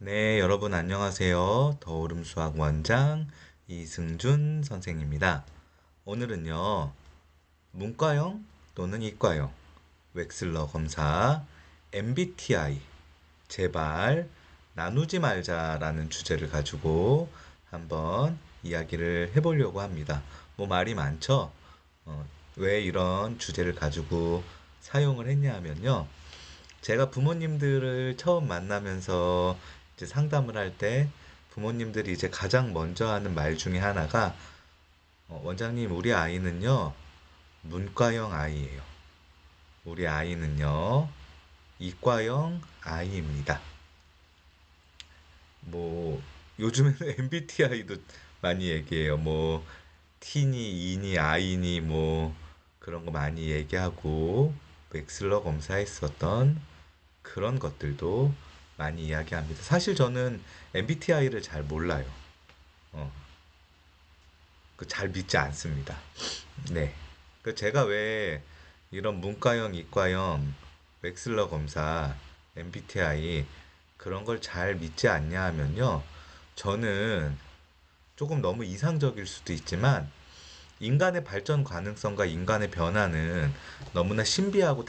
네, 여러분 안녕하세요. 더오름 수학 원장 이승준 선생입니다. 오늘은요, 문과형 또는 이과형, 웩슬러 검사, MBTI, 제발 나누지 말자라는 주제를 가지고 한번 이야기를 해보려고 합니다. 뭐 말이 많죠? 왜 이런 주제를 가지고 사용을 했냐 하면요. 제가 부모님들을 처음 만나면서 이제 상담을 할 때 부모님들이 이제 가장 먼저 하는 말 중에 하나가 원장님, 우리 아이는요, 문과형 아이예요. 우리 아이는요, 이과형 아이입니다. 뭐, 요즘에는 MBTI도 많이 얘기해요. 뭐, T니, E니, I니, 뭐, 그런 거 많이 얘기하고, 웩슬러 검사했었던 그런 것들도 많이 이야기합니다. 사실 저는 MBTI를 잘 몰라요. 어, 잘 믿지 않습니다. 네. 제가 왜 이런 문과형, 이과형, 웩슬러 검사, MBTI 그런 걸 잘 믿지 않냐 하면요. 저는 조금 너무 이상적일 수도 있지만 인간의 발전 가능성과 인간의 변화는 너무나 신비하고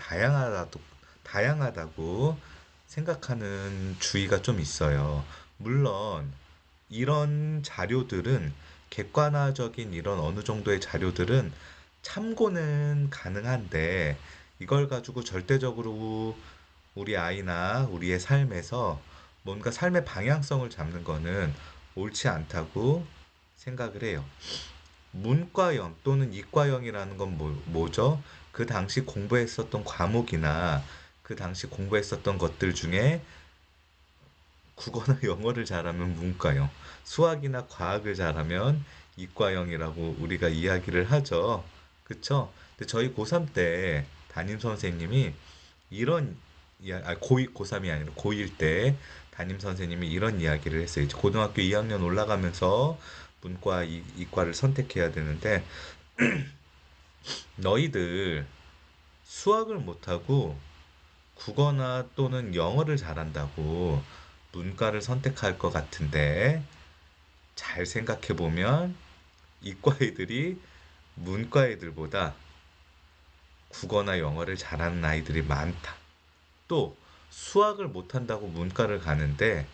다양하다고 생각하는 주의가 좀 있어요. 물론, 이런 자료들은, 객관화적인 이런 어느 정도의 자료들은 참고는 가능한데, 이걸 가지고 절대적으로 우리 아이나 우리의 삶에서 뭔가 삶의 방향성을 잡는 거는 옳지 않다고 생각을 해요. 문과형 또는 이과형이라는 건 뭐죠? 그 당시 공부했었던 과목이나 그 당시 공부했었던 것들 중에 국어나 영어를 잘하면 문과형, 수학이나 과학을 잘하면 이과형이라고 우리가 이야기를 하죠. 그쵸? 근데 저희 고3 때 담임 선생님이 이런 고3이 아니라 고1 때 담임 선생님이 이런 이야기를 했어요. 이제 고등학교 2학년 올라가면서 문과, 이과를 선택해야 되는데 너희들 수학을 못하고 국어나 또는 영어를 잘한다고 문과를 선택할 것 같은데 잘 생각해보면 이과 애들이 문과 애들보다 국어나 영어를 잘하는 아이들이 많다. 또 수학을 못한다고 문과를 가는데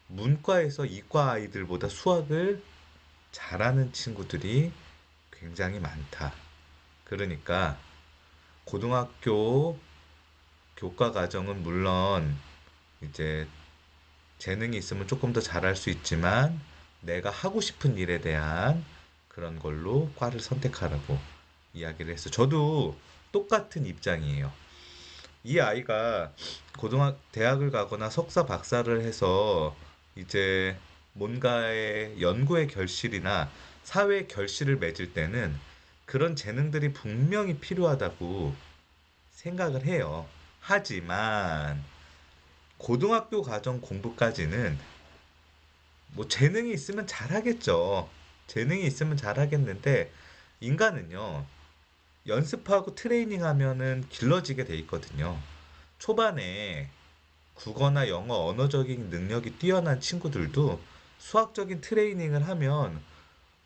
문과에서 이과 아이들보다 수학을 잘하는 친구들이 굉장히 많다. 그러니까 고등학교 교과 과정은 물론 이제 재능이 있으면 조금 더 잘할 수 있지만 내가 하고 싶은 일에 대한 그런 걸로 과를 선택하라고 이야기를 했어. 저도 똑같은 입장이에요. 이 아이가 대학을 가거나 석사 박사를 해서 이제 뭔가의 연구의 결실이나 사회의 결실을 맺을 때는 그런 재능들이 분명히 필요하다고 생각을 해요. 하지만 고등학교 과정 공부까지는 뭐 재능이 있으면 잘하겠죠. 재능이 있으면 잘하겠는데 인간은요. 연습하고 트레이닝 하면은 길러지게 돼 있거든요. 초반에 국어나 영어 언어적인 능력이 뛰어난 친구들도 수학적인 트레이닝을 하면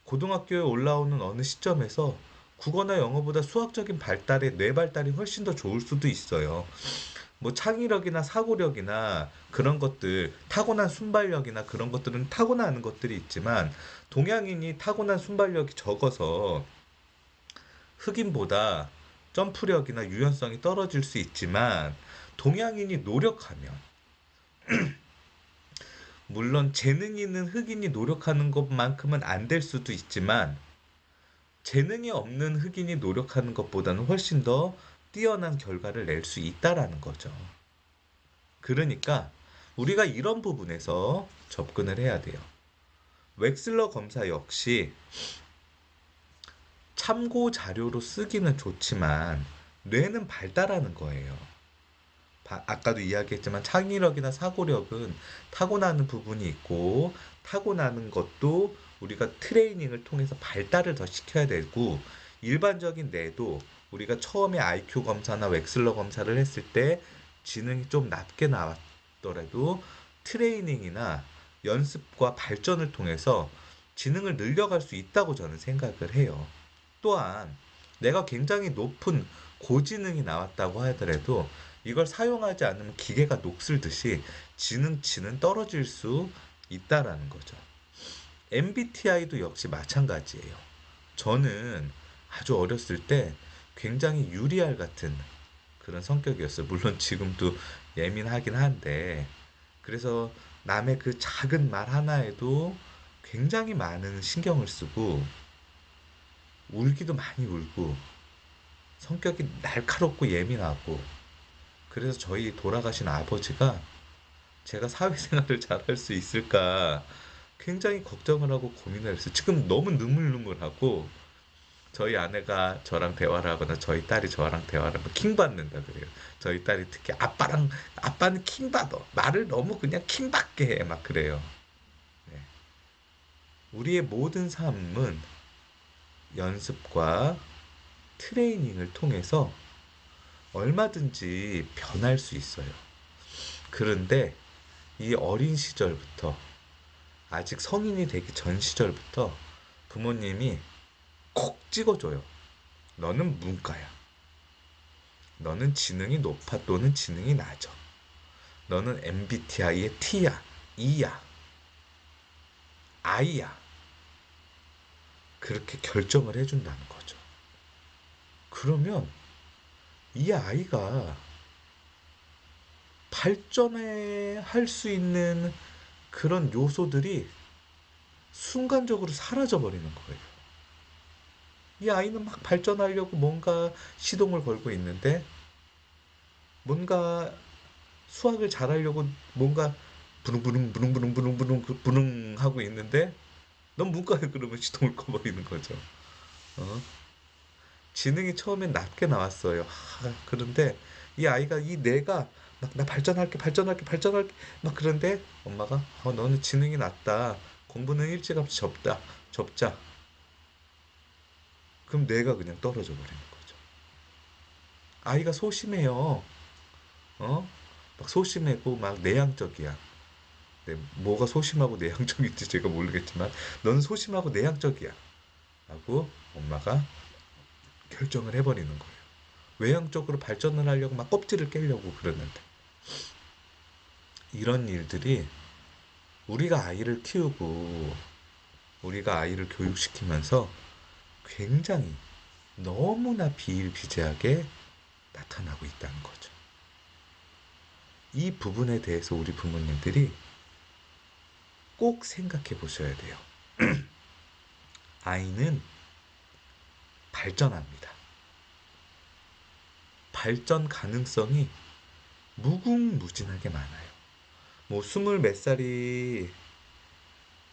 고등학교에 올라오는 어느 시점에서 국어나 영어보다 수학적인 발달에 뇌 발달이 훨씬 더 좋을 수도 있어요. 뭐 창의력이나 사고력이나 그런 것들, 타고난 순발력이나 그런 것들은 타고나는 것들이 있지만 동양인이 타고난 순발력이 적어서 흑인보다 점프력이나 유연성이 떨어질 수 있지만 동양인이 노력하면 물론 재능 있는 흑인이 노력하는 것만큼은 안 될 수도 있지만 재능이 없는 흑인이 노력하는 것보다는 훨씬 더 뛰어난 결과를 낼 수 있다라는 거죠. 그러니까 우리가 이런 부분에서 접근을 해야 돼요. 웩슬러 검사 역시 참고 자료로 쓰기는 좋지만 뇌는 발달하는 거예요. 아까도 이야기했지만 창의력이나 사고력은 타고나는 부분이 있고 타고나는 것도 우리가 트레이닝을 통해서 발달을 더 시켜야 되고 일반적인 뇌도 우리가 처음에 IQ 검사나 웩슬러 검사를 했을 때 지능이 좀 낮게 나왔더라도 트레이닝이나 연습과 발전을 통해서 지능을 늘려갈 수 있다고 저는 생각을 해요. 또한 내가 굉장히 높은 고지능이 나왔다고 하더라도 이걸 사용하지 않으면 기계가 녹슬듯이 지능치는 떨어질 수 있다라는 거죠. MBTI도 역시 마찬가지예요. 저는 아주 어렸을 때 굉장히 유리알 같은 그런 성격이었어요. 물론 지금도 예민하긴 한데, 그래서 남의 그 작은 말 하나에도 굉장히 많은 신경을 쓰고, 울기도 많이 울고, 성격이 날카롭고 예민하고, 그래서 저희 돌아가신 아버지가 제가 사회생활을 잘할 수 있을까 굉장히 걱정을 하고 고민을 했어요. 지금 너무 느물느물하고, 저희 아내가 저랑 대화를 하거나 저희 딸이 저랑 대화를 하면 킹 받는다 그래요. 저희 딸이 특히 아빠는 킹 받아. 말을 너무 그냥 킹 받게 해. 막 그래요. 네. 우리의 모든 삶은 연습과 트레이닝을 통해서 얼마든지 변할 수 있어요. 그런데 이 어린 시절부터 아직 성인이 되기 전 시절부터 부모님이 콕 찍어줘요. 너는 문과야. 너는 지능이 높아 또는 지능이 낮아. 너는 MBTI의 T야, E야, I야. 그렇게 결정을 해준다는 거죠. 그러면 이 아이가 발전해 할 수 있는 그런 요소들이 순간적으로 사라져 버리는 거예요. 이 아이는 막 발전하려고 뭔가 시동을 걸고 있는데, 뭔가 수학을 잘하려고 뭔가 부릉부릉 부릉부릉 부릉부릉 부릉 하고 있는데, 넌 문과에 그러면 시동을 꺼버리는 거죠. 어? 지능이 처음엔 낮게 나왔어요. 그런데 이 아이가 이 뇌가 막 나 발전할게 발전할게 발전할게 막 그런데 엄마가 너는 지능이 낮다. 공부는 일찌감치 접자. 그럼 뇌가 그냥 떨어져 버리는 거죠. 아이가 소심해요. 어? 막 소심하고 막 내향적이야. 네, 뭐가 소심하고 내향적인지 제가 모르겠지만 너는 소심하고 내향적이야. 라고 엄마가 결정을 해버리는 거예요. 외향적으로 발전을 하려고 막 껍질을 깨려고 그러는데, 이런 일들이 우리가 아이를 키우고 우리가 아이를 교육시키면서 굉장히 너무나 비일비재하게 나타나고 있다는 거죠. 이 부분에 대해서 우리 부모님들이 꼭 생각해 보셔야 돼요. 아이는 발전합니다. 발전 가능성이 무궁무진하게 많아요. 뭐 스물 몇 살이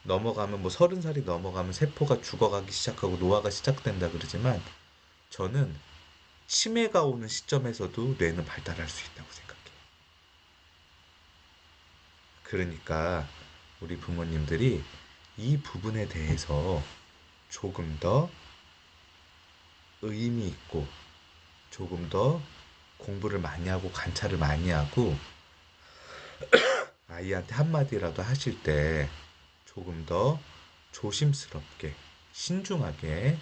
넘어가면, 뭐 서른 살이 넘어가면 세포가 죽어가기 시작하고 노화가 시작된다 그러지만, 저는 치매가 오는 시점에서도 뇌는 발달할 수 있다고 생각해요. 그러니까 우리 부모님들이 이 부분에 대해서 조금 더 의미 있고, 조금 더 공부를 많이 하고 관찰을 많이 하고, 아이한테 한마디라도 하실 때 조금 더 조심스럽게 신중하게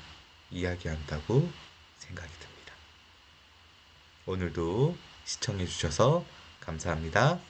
이야기한다고 생각이 듭니다. 오늘도 시청해 주셔서 감사합니다.